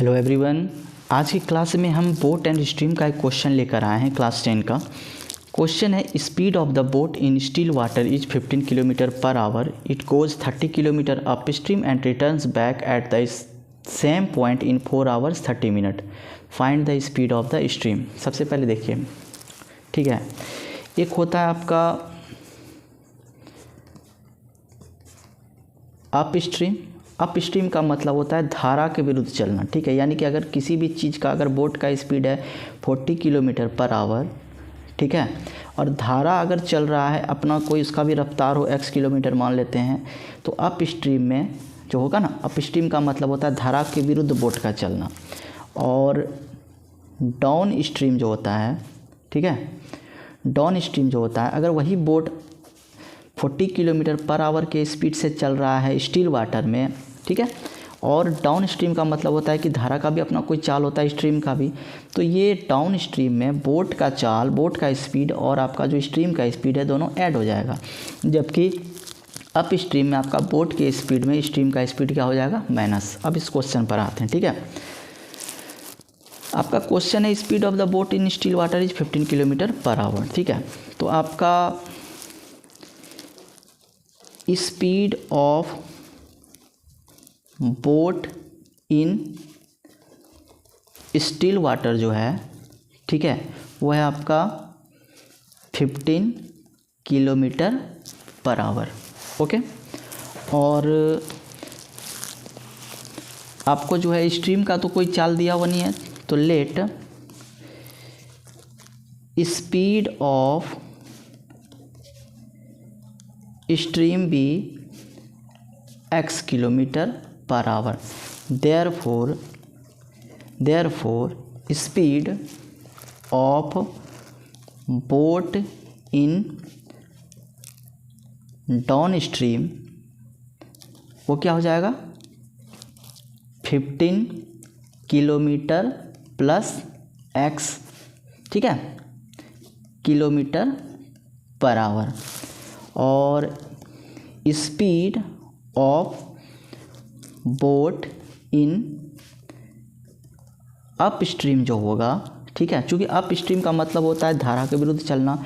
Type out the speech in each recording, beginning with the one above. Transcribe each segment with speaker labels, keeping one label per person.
Speaker 1: Hello everyone, आज की class में हम बोट एंड स्ट्रीम का एक क्वेश्चन लेकर आए हैं क्लास 10 का। क्वेश्चन है speed of the boat in still water is 15 kilometre per our. It goes 30 kilometre up stream and returns back at the same point in 4 hours 30 minute. Find the speed of the stream. सबसे पहले देखिए, ठीक है, एक होता है आपका up stream. Up stream का मतलब होता है धारा के विरुद्ध चलना, ठीक है। यानी कि अगर किसी भी चीज़ का अगर बोट का स्पीड है 40 किलोमीटर पर आवर, ठीक है, और धारा अगर चल रहा है अपना कोई उसका भी रफ्तार हो x किलोमीटर मान लेते हैं, तो अप स्ट्रीम में जो होगा ना, अप स्ट्रीम का मतलब होता है धारा के विरुद्ध बोट का चलना। और डाउन स्ट्रीम जो होता है, ठीक है, डाउन स्ट्रीम जो होता है अगर वही बोट 40 किलोमीटर पर आवर के स्पीड से चल रहा है स्टिल वाटर में, ठीक है, और डाउन स्ट्रीम का मतलब होता है कि धारा का भी अपना कोई चाल होता है, स्ट्रीम का भी। तो ये डाउन स्ट्रीम में बोट का चाल, बोट का स्पीड और आपका जो स्ट्रीम का स्पीड है दोनों ऐड हो जाएगा। जबकि अप स्ट्रीम में आपका बोट के स्पीड में स्ट्रीम का स्पीड क्या हो जाएगा, माइनस। अब इस क्वेश्चन पर आते हैं, ठीक है। आपका क्वेश्चन है speed of the boat in still water is 15 kilometre per our, ठीक है। तो आपका speed of boat in still water जो है, ठीक है, वो है आपका 15 किलोमीटर पर आवर, ओके। और आपको जो है स्ट्रीम का तो कोई चाल दिया हुआ नहीं है, तो let speed of stream be x kilometre per hour. Therefore speed of boat in downstream वो क्या हो जाएगा, 15 किलोमीटर प्लस x, ठीक है, किलोमीटर पर आवर। और speed of boat in upstream जो होगा, ठीक है, चूँकि अप स्ट्रीम का मतलब होता है धारा के विरुद्ध चलना,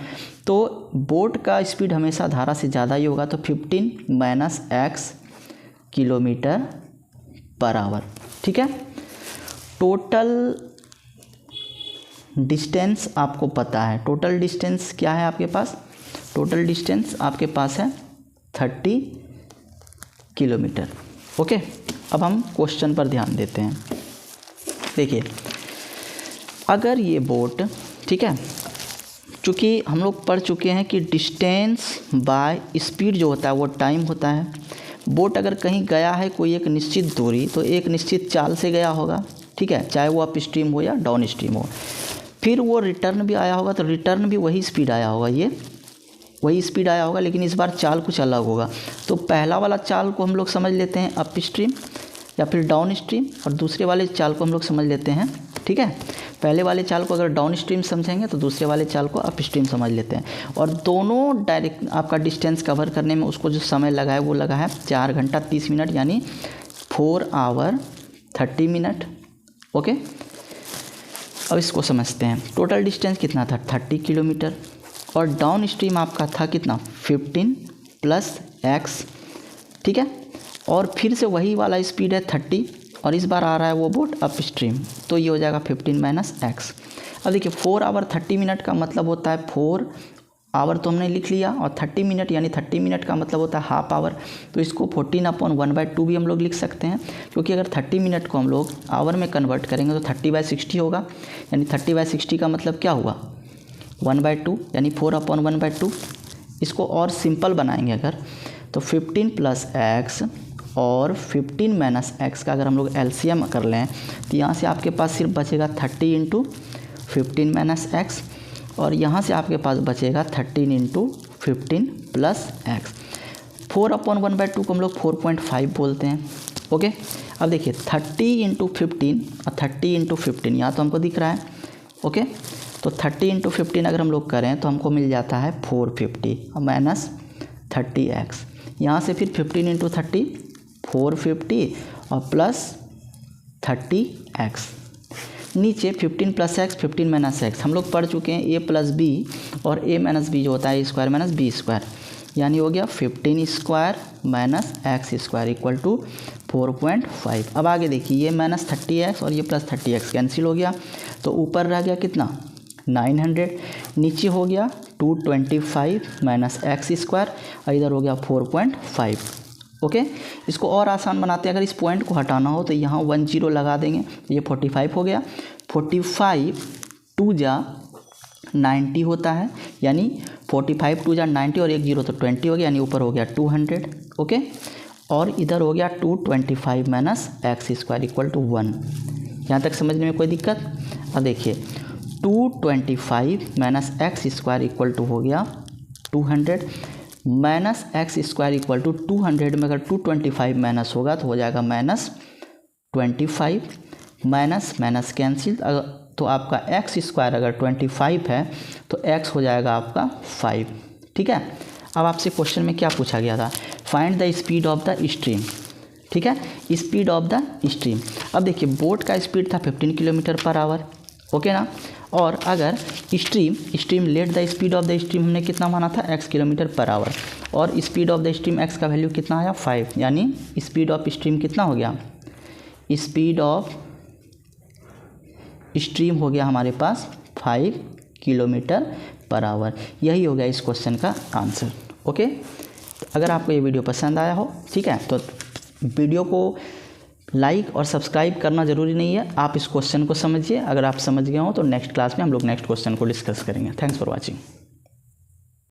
Speaker 1: तो बोट का स्पीड हमेशा धारा से ज़्यादा ही होगा। तो 15 minus x kilometre per our, ठीक है। टोटल डिस्टेंस आपको पता है, टोटल डिस्टेंस क्या है आपके पास, टोटल डिस्टेंस आपके पास है 30 किलोमीटर, ओके। अब हम क्वेश्चन पर ध्यान देते हैं। देखिए, अगर ये बोट, ठीक है, चूँकि हम लोग पढ़ चुके हैं कि डिस्टेंस बाय स्पीड जो होता है वो टाइम होता है। बोट अगर कहीं गया है कोई एक निश्चित दूरी, तो एक निश्चित चाल से गया होगा, ठीक है, चाहे वो अप स्ट्रीम हो या डाउन स्ट्रीम हो। फिर वो रिटर्न भी आया होगा, तो रिटर्न भी वही स्पीड आया होगा, ये वही स्पीड आया होगा, लेकिन इस बार चाल कुछ अलग होगा। तो पहला वाला चाल को हम लोग समझ लेते हैं अप स्ट्रीम या फिर डाउन स्ट्रीम, और दूसरे वाले चाल को हम लोग समझ लेते हैं, ठीक है। पहले वाले चाल को अगर डाउन स्ट्रीम समझेंगे तो दूसरे वाले चाल को अप स्ट्रीम समझ लेते हैं। और दोनों डायरेक्ट आपका डिस्टेंस कवर करने में उसको जो समय लगा है वो लगा है 4 घंटा 30 मिनट, यानी 4 आवर 30 मिनट, ओके। अब इसको समझते हैं। टोटल डिस्टेंस कितना था, 30 किलोमीटर, और डाउन स्ट्रीम आपका था कितना, 15 प्लस x, ठीक है। और फिर से वही वाला स्पीड है 30, और इस बार आ रहा है वो बोट अप स्ट्रीम, तो ये हो जाएगा 15 माइनस x। अब देखिए 4 आवर 30 मिनट का मतलब होता है 4 आवर तो हमने लिख लिया, और 30 मिनट यानी 30 मिनट का मतलब होता है हाफ आवर। तो इसको 14/1/2 भी हम लोग लिख सकते हैं, क्योंकि अगर 30 मिनट को हम लोग आवर में कन्वर्ट करेंगे तो 30/60 होगा, यानी 30/60 का मतलब क्या हुआ, 1/2, यानी 4/1/2। इसको और सिंपल बनाएंगे अगर, तो 15 प्लस x और 15 माइनस x का अगर हम लोग एलसीएम कर लें, तो यहाँ से आपके पास सिर्फ बचेगा 30 इंटू 15 माइनस x, और यहाँ से आपके पास बचेगा 13 इंटू 15 प्लस x। 4/1/2 को हम लोग 4.5 बोलते हैं, ओके। अब देखिए 30 इंटू 15 और 30 इंटू 15 यहाँ तो हमको दिख रहा है, ओके। तो 30 इंटू 15 अगर हम लोग करें तो हमको मिल जाता है 450 और माइनस 30x। यहाँ से फिर 15 इंटू 30 450 और प्लस 30x। नीचे 15 + x 15 - x हम लोग पढ़ चुके हैं, a + b और a - b जो होता है a² - b², यानी हो गया 15² - x² = 4.5। अब आगे देखिए, ये -30x और ये +30x कैंसिल हो गया, तो ऊपर रह गया कितना 900, नीचे हो गया 225 - x² और इधर हो गया 4.5। ओके, इसको और आसान बनाते हैं, अगर इस पॉइंट को हटाना हो तो यहाँ 10 लगा देंगे, ये 45 हो गया। 45 2 जा 90 होता है, यानी 45 2 जा 90 और 1 0 तो 20 हो गया, यानी ऊपर हो गया 200। ओके, और इधर हो गया 225 - x² = 1। यहाँ तक समझने में कोई दिक्कत? अब देखिए 225 - x² = हो गया 200 -x² = 200 में अगर 225 माइनस होगा तो हो जाएगा -25, माइनस कैंसिल, तो आपका x² अगर 25 है तो x हो जाएगा आपका 5। ठीक है, अब आपसे क्वेश्चन में क्या पूछा गया था, find the speed of the stream. ठीक है, स्पीड ऑफ द स्ट्रीम। अब देखिए बोट का स्पीड था 15 km/h, ओके ना, और अगर stream let the speed of the stream हमने कितना माना था x km/h, और speed of the stream x का वैल्यू कितना आया 5, यानी स्पीड ऑफ स्ट्रीम कितना हो गया, स्पीड ऑफ स्ट्रीम हो गया हमारे पास 5 km/h। यही हो गया इस क्वेश्चन का आंसर। ओके, तो अगर आपको ये वीडियो पसंद आया हो, ठीक है, तो वीडियो को लाइक और सब्सक्राइब करना ज़रूरी नहीं है, आप इस क्वेश्चन को समझिए। अगर आप समझ गए हो तो नेक्स्ट क्लास में हम लोग नेक्स्ट क्वेश्चन को डिस्कस करेंगे। Thanks for watching.